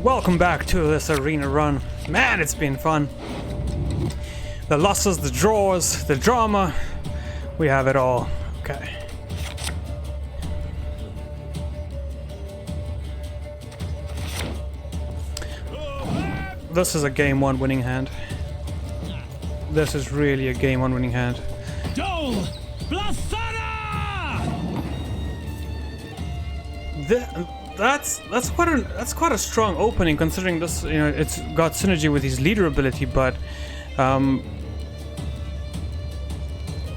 Welcome back to this arena run. Man, it's been fun. The losses, the draws, the drama. We have it all. Okay. This is a game 1 winning hand. This is really a game 1 winning hand. That's quite a strong opening, considering this, you know, it's got synergy with his leader ability, but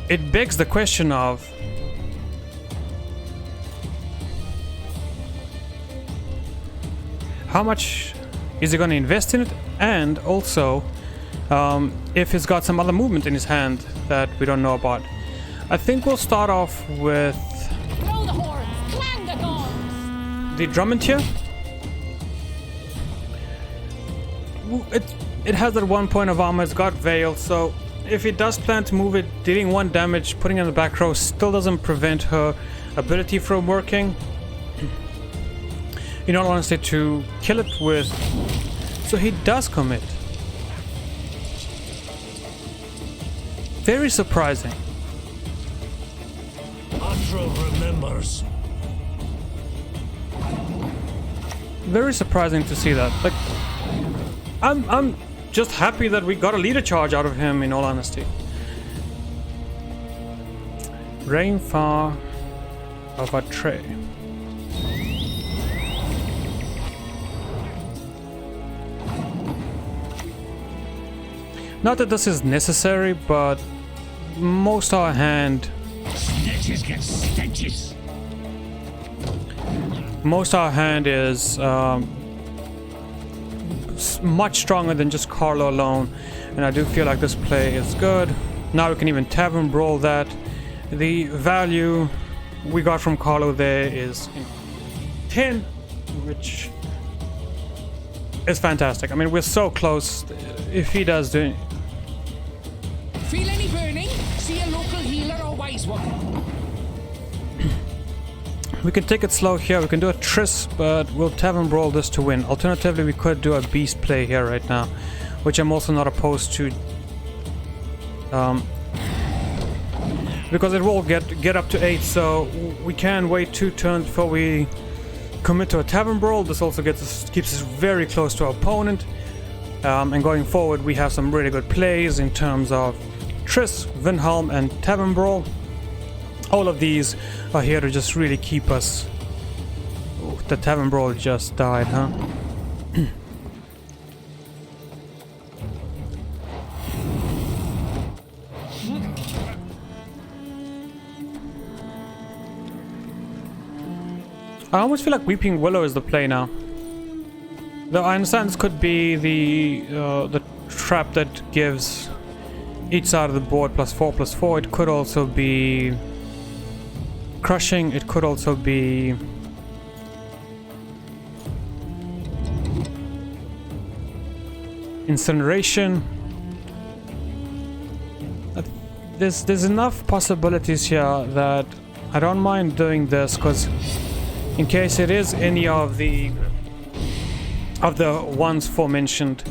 it begs the question of how much is he going to invest in it, and also if he's got some other movement in his hand that we don't know about. I think we'll start off with the Drummond. It has that 1 point of armor, it's got Veil, so if he does plan to move it, dealing 1 damage, putting it in the back row still doesn't prevent her ability from working. In all honesty, to kill it with... So he does commit. Very surprising. Andro remembers. Very surprising to see that. Like, I'm just happy that we got a leader charge out of him, in all honesty. Rainfall of a tray. Not that this is necessary, but most our hand... Snitches get stenches. Most our hand is much stronger than just Carlo alone, and I do feel like this play is good. Now we can even tavern brawl that. The value we got from Carlo there is 10, which is fantastic. I mean, we're so close. If he does do it. Feel any burning? See a local healer or wise one. We can take it slow here, we can do a Triss, but we'll Tavern Brawl this to win. Alternatively, we could do a Beast play here right now, which I'm also not opposed to. Because it will get up to 8, so we can wait 2 turns before we commit to a Tavern Brawl. This also keeps us very close to our opponent. And going forward, we have some really good plays in terms of Triss, Vinhelm, and Tavern Brawl. All of these are here to just really keep us... Ooh, the Tavern Brawl just died, huh? I almost feel like Weeping Willow is the play now. Though I understand this could be the trap that gives each side of the board +4/+4. It could also be crushing. It could also be incineration. There's enough possibilities here that I don't mind doing this, because in case it is any of the ones aforementioned,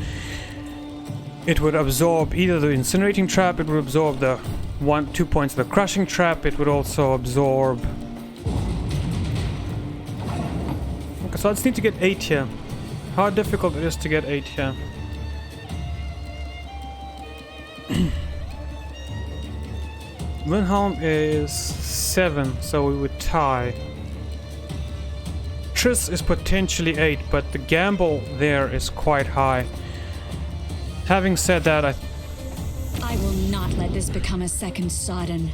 it would absorb either the incinerating trap, it would absorb the 1-2 points of the crushing trap, it would also absorb... Okay, so I just need to get 8 here. How difficult it is to get 8 here. Vinhelm is 7, so we would tie. Triss is potentially 8, but the gamble there is quite high. Having said that, I will not let this become a second Sodden.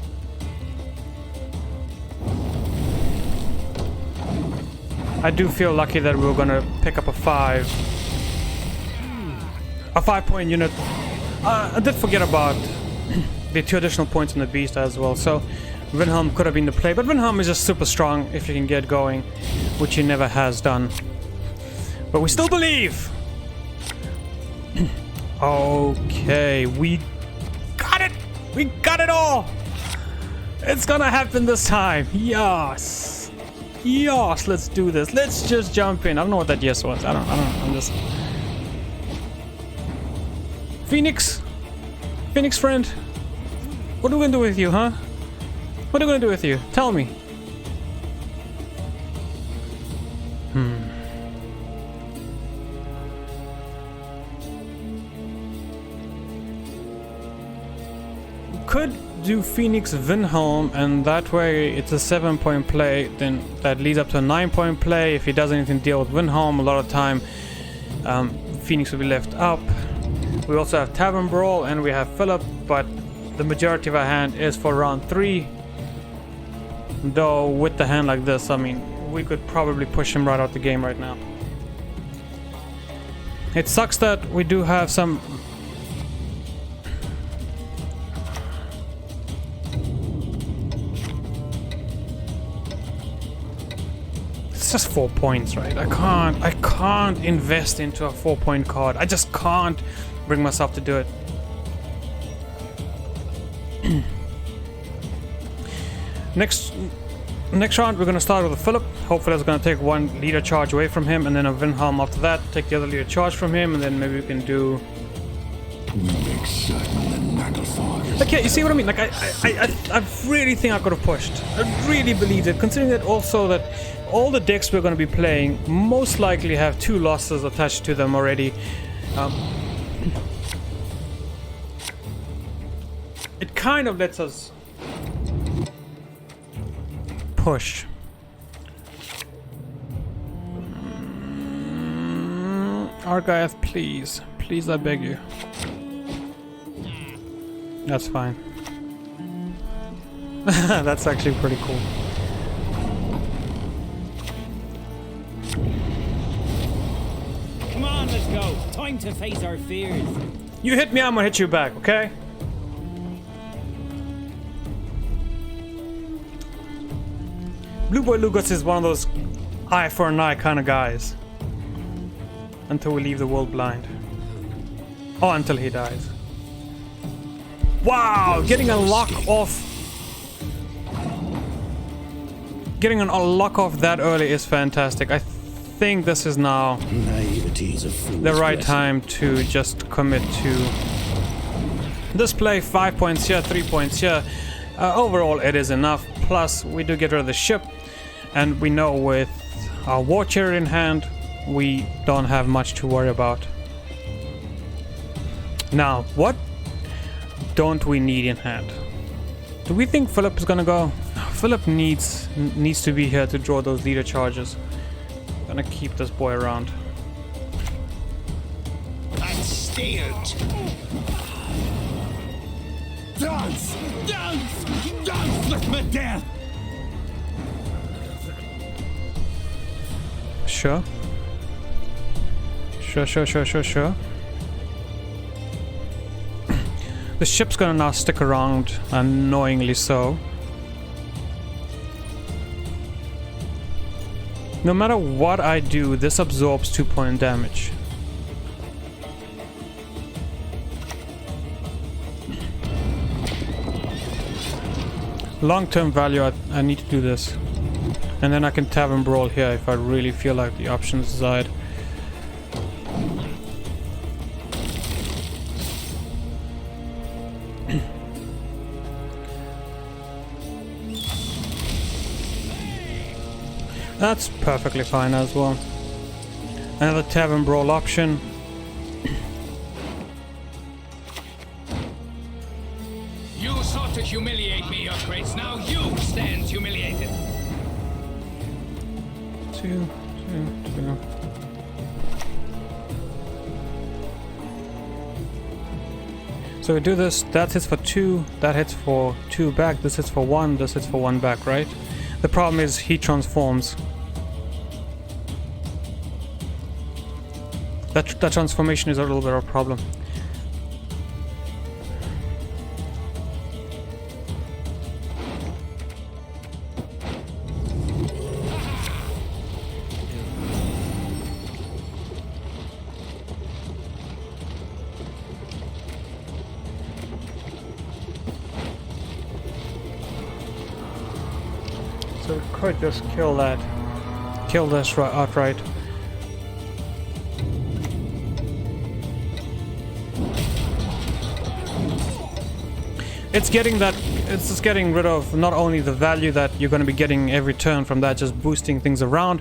I do feel lucky that we were gonna pick up a 5. A 5-point unit. I did forget about the 2 additional points in the beast as well, so Vinhelm could have been the play, but Vinhelm is just super strong if you can get going, which he never has done. But we still believe! Okay, we got it! We got it all! It's gonna happen this time, yes! Yes, let's do this. Let's just jump in. I don't know what that yes was. I don't know. I'm just... Phoenix? Phoenix friend? What are we gonna do with you, huh? What are we gonna do with you? Tell me. Could do Phoenix Vinholm, and that way it's a 7-point play. Then that leads up to a 9-point play. If he does anything to deal with Vinholm, a lot of time Phoenix will be left up. We also have Tavern Brawl and we have Philip, but the majority of our hand is for round 3. Though with the hand like this, I mean, we could probably push him right out the game right now. It sucks that we do have some... It's just 4 points, right? I can't invest into a 4-point card. I just can't bring myself to do it. Next round we're gonna start with a Philip. Hopefully that's gonna take one leader charge away from him, and then a Vinholm after that, take the other leader charge from him, and then maybe we can do... Like, yeah, you see what I mean? Like, I really think I could have pushed. I really believe it, considering that also that all the decks we're going to be playing most likely have 2 losses attached to them already. It kind of lets us push. Argyle, please. Please, I beg you. That's fine. That's actually pretty cool. Come on, let's go. Time to face our fears. You hit me, I'm gonna hit you back, okay? Blue Boy Lugas is one of those eye for an eye kind of guys. Until we leave the world blind. Oh, until he dies. Wow, getting a lock off. Getting a lock off that early is fantastic. I think this is now the right time to just commit to this play. 5 points here, 3 points here. Overall, it is enough. Plus, we do get rid of the ship, and we know with our war chariot in hand, we don't have much to worry about. Now, what don't we need in hand? Do we think Philip is gonna go? Philip needs to be here to draw those leader charges. Gonna keep this boy around. I'm steered. Dance! Dance! Dance with my death! Sure. Sure. The ship's gonna now stick around, annoyingly so. No matter what I do, this absorbs 2-point damage. Long-term value, I need to do this. And then I can Tavern Brawl here if I really feel like the options side. That's perfectly fine as well. Another Tavern Brawl option. You sought to humiliate me, your grace. Now you stand humiliated. Two. So we do this, that hits for 2, that hits for 2 back, this hits for 1, this hits for 1 back, right? The problem is he transforms. That transformation is a little bit of a problem. so we could just kill that. Kill this outright. It's just getting rid of not only the value that you're going to be getting every turn from that, just boosting things around,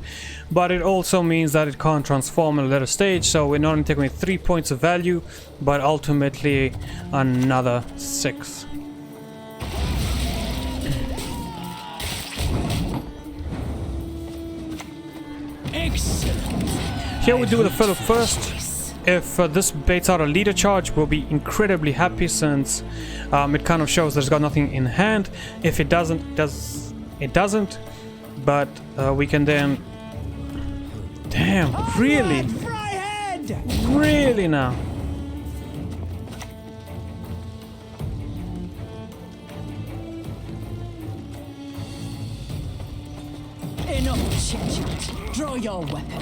but it also means that it can't transform at a later stage, so we're not only taking away 3 points of value, but ultimately another 6. Excellent. Here we do the fiddle first. If this baits out a leader charge, we'll be incredibly happy, since it kind of shows that it's got nothing in hand. If it doesn't, it doesn't. But we can then... Damn, really? Really now? Enough chit-chat. Draw your weapon.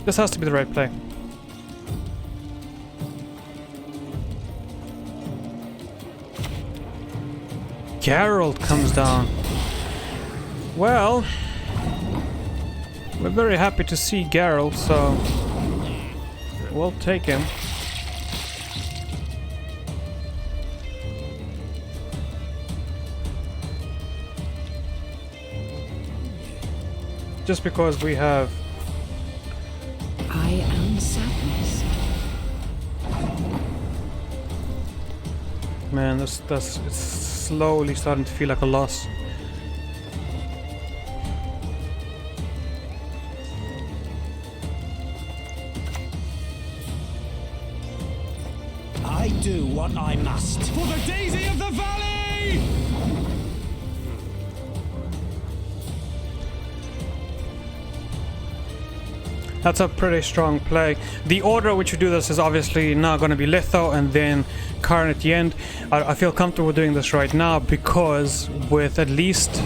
This has to be the right play. Geralt comes down. Well, we're very happy to see Geralt, so we'll take him. Just because we have... I am sadness. Man, it's slowly starting to feel like a loss. I do what I must. For the daisy of the valley! That's a pretty strong play. The order which you do this is obviously now going to be Litho and then Karn at the end. I feel comfortable doing this right now because with at least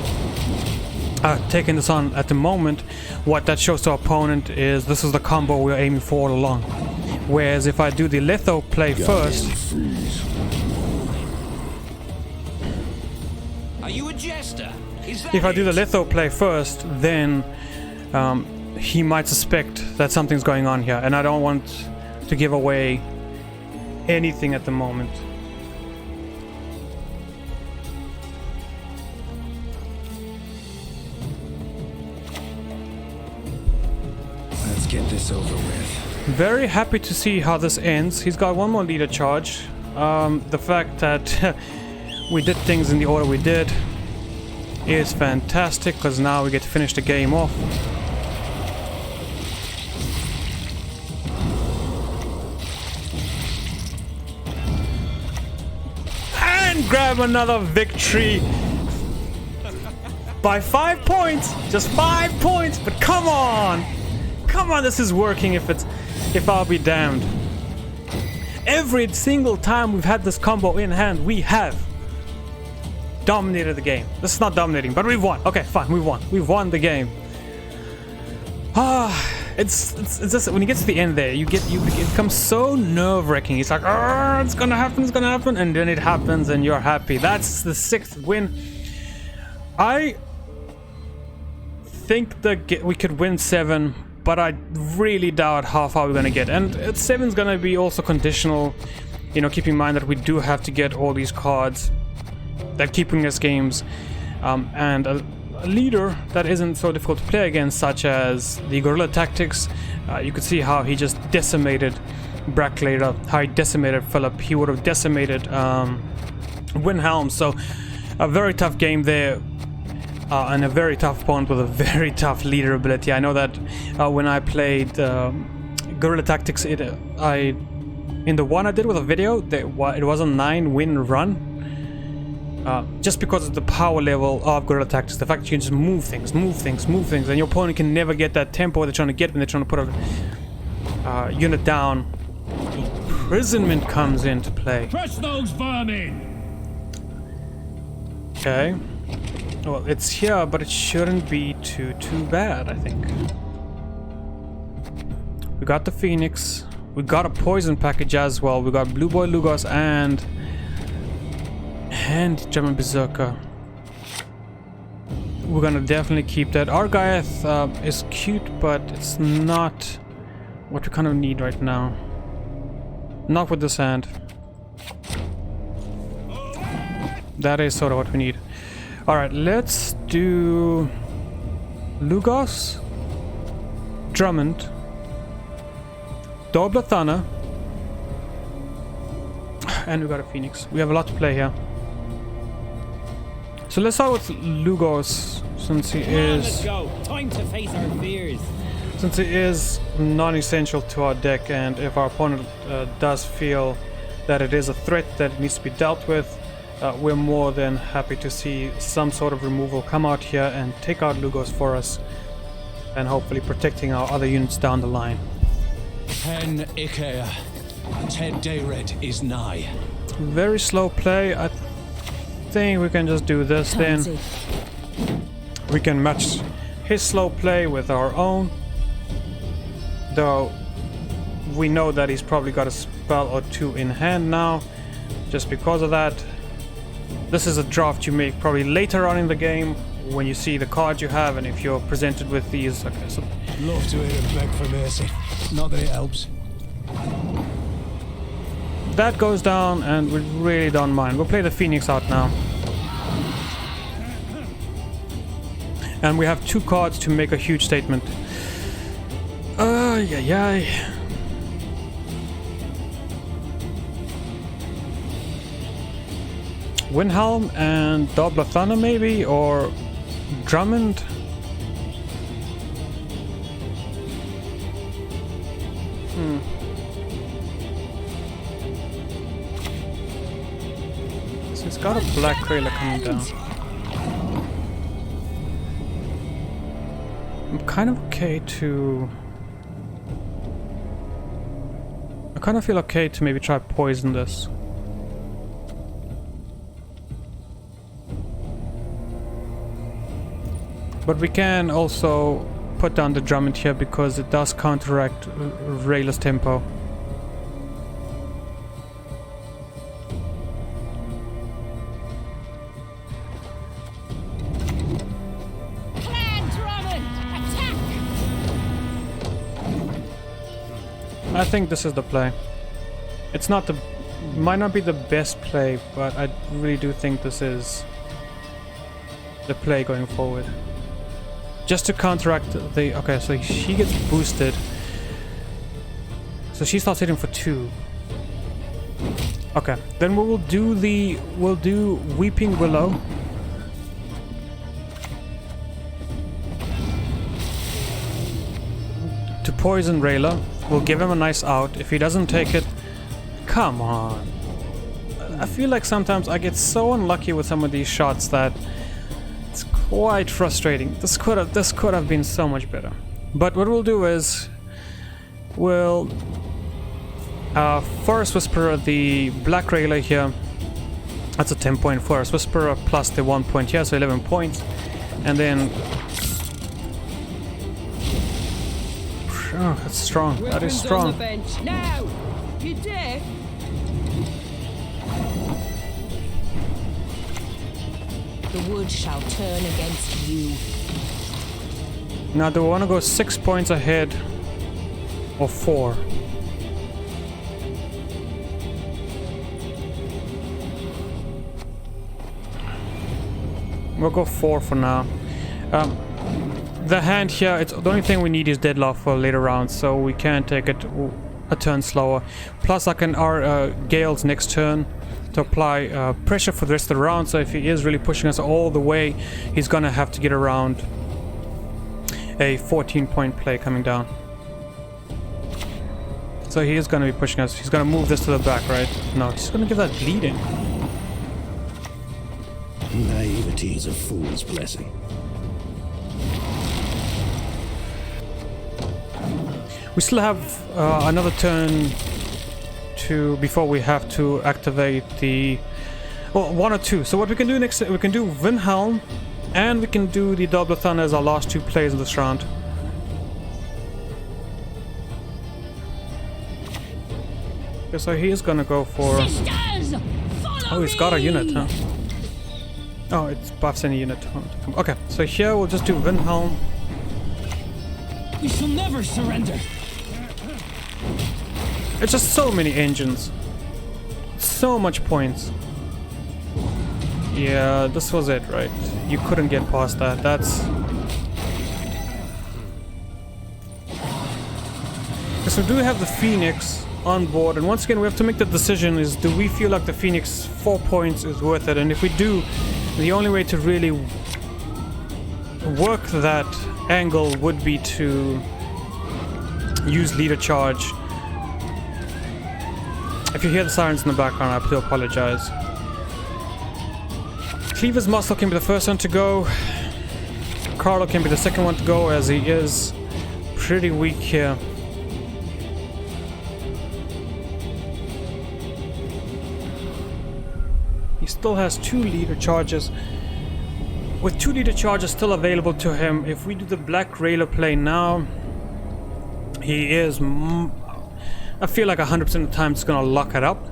taking this on at the moment, what that shows to our opponent is this is the combo we're aiming for all along. Whereas if I do the Litho play first... Are you a jester? Is that If I do the it? Litho play first, then he might suspect that something's going on here, and I don't want to give away anything at the moment. Let's get this over with. Very happy to see how this ends. He's got one more leader charge. The fact that we did things in the order we did is fantastic, because now we get to finish the game off. And grab another victory by 5 points. Just 5 points, but come on. Come on, this is working if I'll be damned. Every single time we've had this combo in hand, we have dominated the game. This is not dominating, but we've won. Okay, fine, we won. We've won the game. It's just when you get to the end there, it becomes so nerve-wracking. It's like, it's gonna happen, and then it happens, and you're happy. That's the 6th win. I think that we could win 7, but I really doubt how far we're gonna get. And 7's gonna be also conditional. You know, keep in mind that we do have to get all these cards that keep winning us games, and a leader that isn't so difficult to play against, such as the guerrilla tactics. You could see how he just decimated Bracklater, how he decimated Philip. He would have decimated Windhelm. So a very tough game there, and a very tough opponent with a very tough leader ability. I know that when I played guerrilla tactics, in the one I did with a video, it was a 9-win run. Just because of the power level of guerrilla tactics, the fact that you can just move things, and your opponent can never get that tempo they're trying to get when they're trying to put a unit down. Imprisonment comes into play. Crush those vermin! Okay. Well, it's here, but it shouldn't be too bad, I think. We got the Phoenix. We got a poison package as well. We got Blue Boy Lugos and German Berserker. we're gonna definitely keep that. Argaiath is cute, but it's not what we kind of need right now. Not with this hand. That is sort of what we need. Alright, let's do Lugos, Drummond, Doblathana, and we got a Phoenix. We have a lot to play here. So let's start with Lugos, since he Let's is go. Time to face our fears. non-essential to our deck, and if our opponent does feel that it is a threat that needs to be dealt with, we're more than happy to see some sort of removal come out here and take out Lugos for us, and hopefully protecting our other units down the line. Pen Ikea. Ted Dayred is nigh. Very slow play. I think we can just do this then. Tansy. We can match his slow play with our own. Though we know that he's probably got a spell or two in hand now. Just because of that. This is a draft you make probably later on in the game when you see the cards you have, and if you're presented with these. Okay, so Love to hear him beg for mercy. Not that it helps. that goes down, and we really don't mind. We'll play the Phoenix out now. And we have 2 cards to make a huge statement. Yeah. Windhelm and Doblathana maybe, or Drummond. So it's got a black trailer coming down. I'm kind of okay to... I kind of feel okay to maybe try poison this. But we can also put down the Drummond here because it does counteract Rayla's tempo. I think this is the play. It's not the... might not be the best play, but I really do think this is the play going forward. Just to counteract the... okay, so she gets boosted. So she starts hitting for 2. Okay, then we will do the... we'll do Weeping Willow. To poison Rayla. We'll give him a nice out. If he doesn't take it... come on. I feel like sometimes I get so unlucky with some of these shots that it's quite frustrating. This could have been so much better. But what we'll do is we'll Forest Whisperer the Black Rayla here. That's a 10-point Forest Whisperer plus the 1 point here, so 11 points. And then oh, that's strong. That is strong. On the bench. Now, you dare. The wood shall turn against you. Now, do we want to go 6 points ahead or 4? We'll go 4 for now. The hand here, it's the only thing we need is Deadlock for later rounds, so we can take it a turn slower. Plus, I can Gale's next turn to apply pressure for the rest of the round, so if he is really pushing us all the way, he's gonna have to get around a 14-point play coming down. So he is gonna be pushing us. He's gonna move this to the back, right? No, he's gonna give that bleeding. Naivety is a fool's blessing. We still have another turn to before we have to activate the... well, 1 or 2. So what we can do next, we can do Windhelm, and we can do the Doblathana as our last 2 plays of this round. Okay, so he is gonna go for... Sisters, follow oh, he's got a me. unit, huh? Oh, it buffs any unit. Okay, so here we'll just do Windhelm. We shall never surrender. It's just so many engines. So much points. Yeah, this was it, right? You couldn't get past that. That's... So we do have the Phoenix on board, and once again we have to make the decision is, do we feel like the Phoenix 4 points is worth it? And if we do, the only way to really work that angle would be to use leader charge. If you hear the sirens in the background, I have to apologize. Cleaver's Muscle can be the first one to go. Carlo can be the second one to go, as he is pretty weak here. He still has 2 leader charges. With 2 leader charges still available to him, if we do the Black Railer play now, he is... I feel like 100% of the time it's gonna lock it up.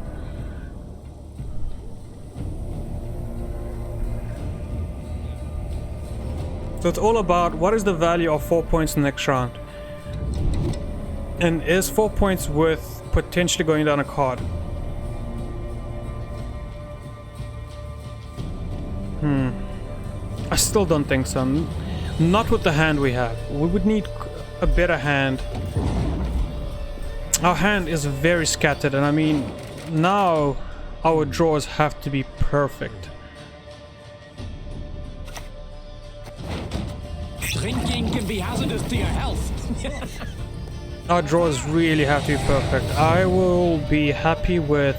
So it's all about what is the value of 4 points in the next round. And is 4 points worth potentially going down a card? I still don't think so. Not with the hand we have. We would need a better hand. Our hand is very scattered, and I mean, now our draws have to be perfect. Drinking can be hazardous to your health. Our draws really have to be perfect. I will be happy with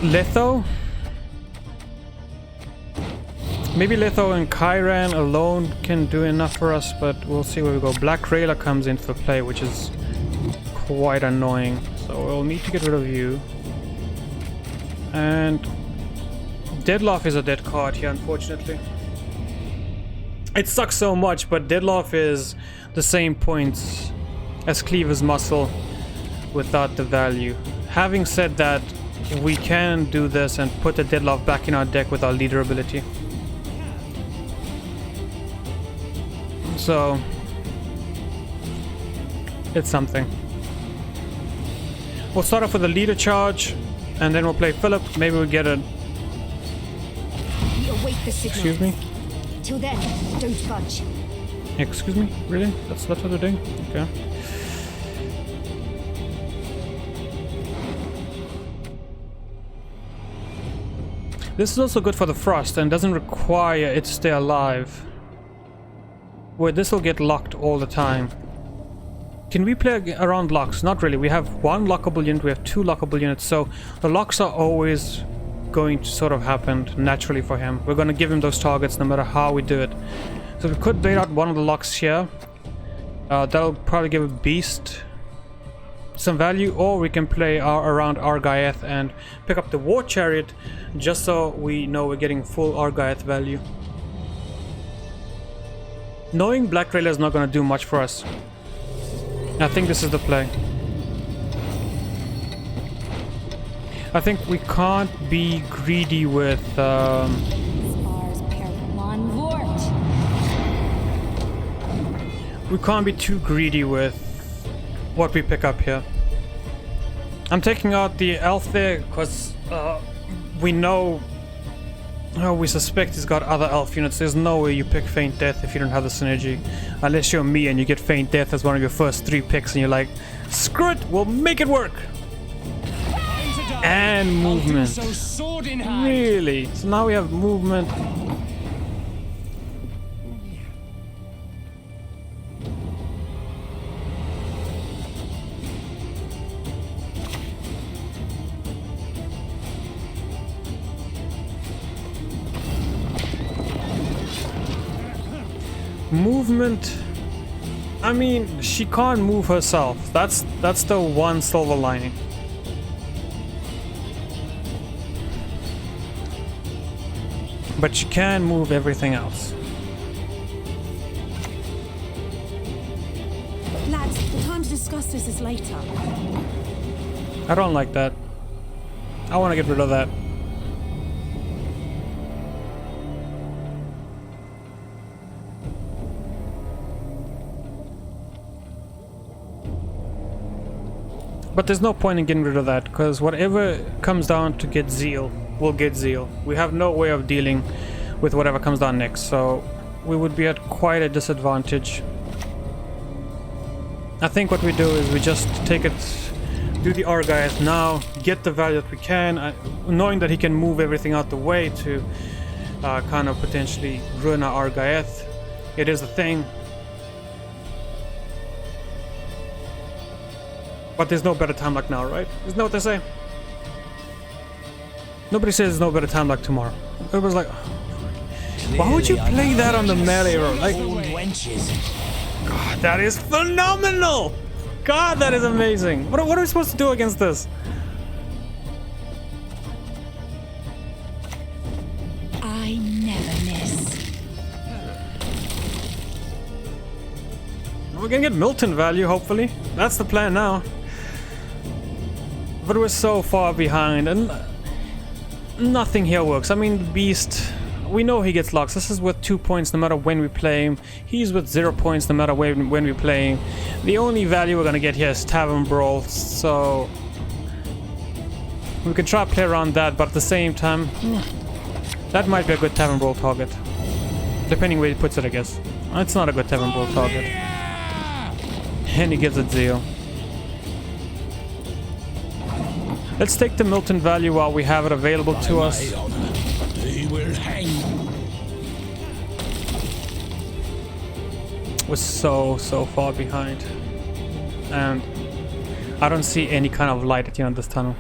Letho. Maybe Letho and Kyran alone can do enough for us, but we'll see where we go. Black Railer comes into play, which is quite annoying. So we'll need to get rid of you. And Deadloff is a dead card here, unfortunately. It sucks so much, but Deadloff is the same points as Cleaver's Muscle without the value. Having said that, we can do this and put the Deadloff back in our deck with our leader ability. So it's something. We'll start off with a leader charge, and then we'll play Philip. Maybe we'll get a... We await the signal. Excuse me? Till then, don't budge. Excuse me? Really? That's what they're doing? Okay. This is also good for the Frost and doesn't require it to stay alive. Where this will get locked all the time. Can we play around locks? Not really. We have 1 lockable unit, we have 2 lockable units, so the locks are always going to sort of happen naturally for him. We're going to give him those targets no matter how we do it. So we could bait out one of the locks here. That'll probably give a beast some value, or we can play around Argaeth and pick up the War Chariot just so we know we're getting full Argaeth value. Knowing Black Railer is not going to do much for us. I think this is the play. I think we can't be greedy with... We can't be too greedy with what we pick up here. I'm taking out the elf there because we know... we suspect he's got other elf units. There's no way you pick Faint Death if you don't have the synergy. Unless you're me and you get Faint Death as one of your first 3 picks and you're like, screw it, we'll make it work! And movement. So sword in hand. Really? So now we have movement. Movement. I mean, she can't move herself. That's the one silver lining. But she can move everything else. Lads, the time to discuss this is later. I don't like that. I want to get rid of that. But there's no point in getting rid of that, because whatever comes down to get zeal, will get zeal. We have no way of dealing with whatever comes down next, so we would be at quite a disadvantage. I think what we do is we just take it, do the Argyle now, get the value that we can, knowing that he can move everything out the way to kind of potentially ruin our Argyle. It is a thing. But there's no better time like now, right? Isn't that what they say? Nobody says there's no better time like tomorrow. Everybody's like, why would you play that on the melee road? Like, God, that is phenomenal! God, that is amazing. What are we supposed to do against this? I never miss. We're gonna get Milton value, hopefully. That's the plan now. But we're so far behind, and nothing here works. I mean, the Beast, we know he gets locks. This is with 2 points no matter when we play him. He's with 0 points no matter when we play him. The only value we're gonna get here is Tavern Brawl, so we can try to play around that, but at the same time, that might be a good Tavern Brawl target. Depending where he puts it, I guess. It's not a good Tavern Brawl target. And he gives it zeal. Let's take the Milton value while we have it available to us. He will hang. We're so far behind. And I don't see any kind of light at the end of this tunnel.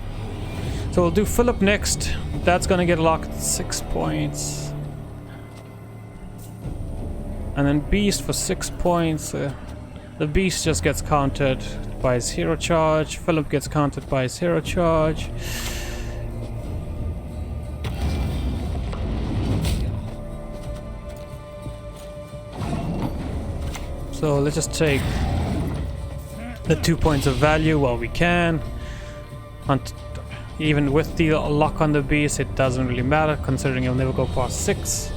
So we'll do Philip next. That's gonna get locked at 6 points. And then Beast for 6 points. The Beast just gets countered by his hero charge. Philip gets countered by his hero charge. So let's just take the 2 points of value while we can. Even with the lock on the Beast, it doesn't really matter, considering he'll never go past 6.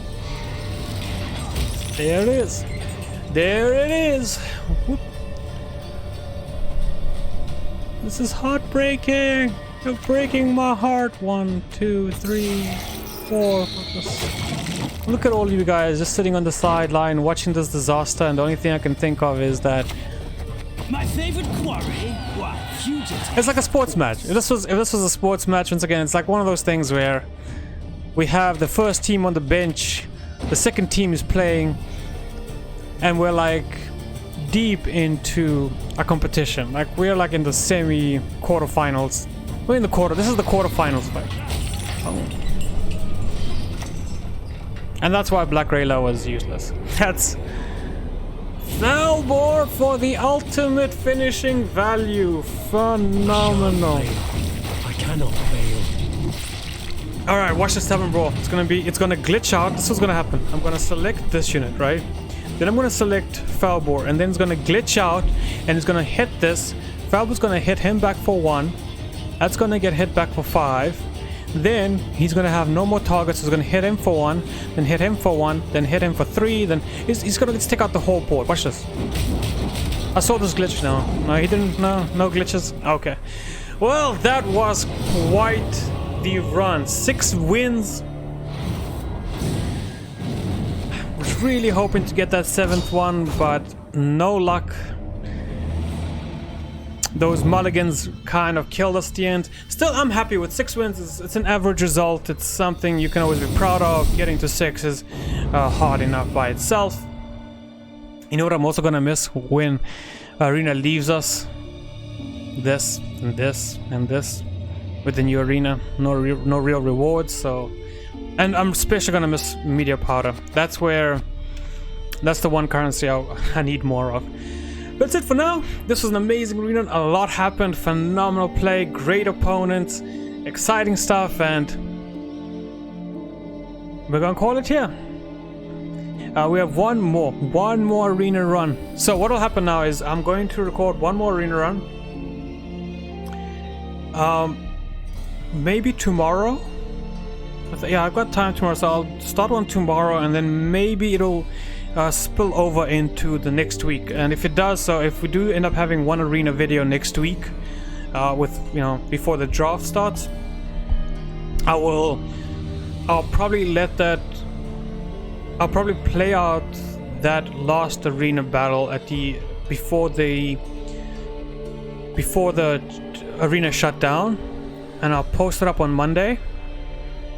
There it is. There it is. Whoop. This is heartbreaking. You're breaking my heart. 1, 2, 3, 4. Look at all you guys just sitting on the sideline watching this disaster, and the only thing I can think of is that My favorite quarry? What? Fugitive. it's like a sports match. If this was a sports match, once again, it's like one of those things where we have the first team on the bench, the second team is playing, and we're like deep into a competition. Like we're like in the semi quarterfinals. We're in the quarter. This is the quarterfinals fight. Oh. And that's why Black Rayla was useless. That's Falbor for the ultimate finishing value. Phenomenal. I cannot fail. All right, watch this Tavern Brawl. It's gonna glitch out. This is gonna happen. I'm gonna select this unit, right? Then I'm gonna select Falbor, and then it's gonna glitch out, and it's gonna hit this. Falbor's gonna hit him back for 1. That's gonna get hit back for 5. Then he's gonna have no more targets. He's gonna hit him for 1, then hit him for 1, then hit him for 3. Then he's gonna stick out the whole board. Watch this. I saw this glitch now. No, he didn't. No glitches. Okay. Well, that was quite the run. 6 wins. Was really hoping to get that 7th one, but no luck. Those mulligans kind of killed us at the end. Still, I'm happy with 6 wins. It's an average result. It's something you can always be proud of. Getting to 6 is hard enough by itself. You know what I'm also gonna miss when Arena leaves us? This and this and this. With the new Arena, no real rewards. So, and I'm especially gonna miss meteor powder. That's the one currency I need more of. That's it for now. This was an amazing arena. A lot happened. Phenomenal play. Great opponents. Exciting stuff. And we're gonna call it here. We have one more arena run. So what will happen now is I'm going to record one more arena run. Maybe tomorrow. Yeah, I've got time tomorrow, so I'll start one tomorrow, and then maybe it'll spill over into the next week. And if it does, so if we do end up having one arena video next week, with, you know, before the draft starts. I'll probably play out that last arena battle at before the arena shut down, and I'll post it up on Monday,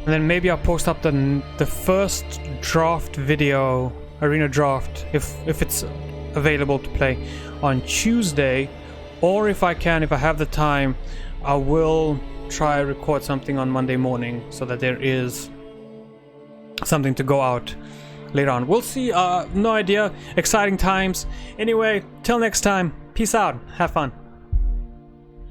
and then maybe I'll post up the first draft video, arena draft, if it's available to play, on Tuesday, or if I have the time, I will try record something on Monday morning so that there is something to go out later on. We'll see. No idea. Exciting times. Anyway, till next time. Peace out. Have fun.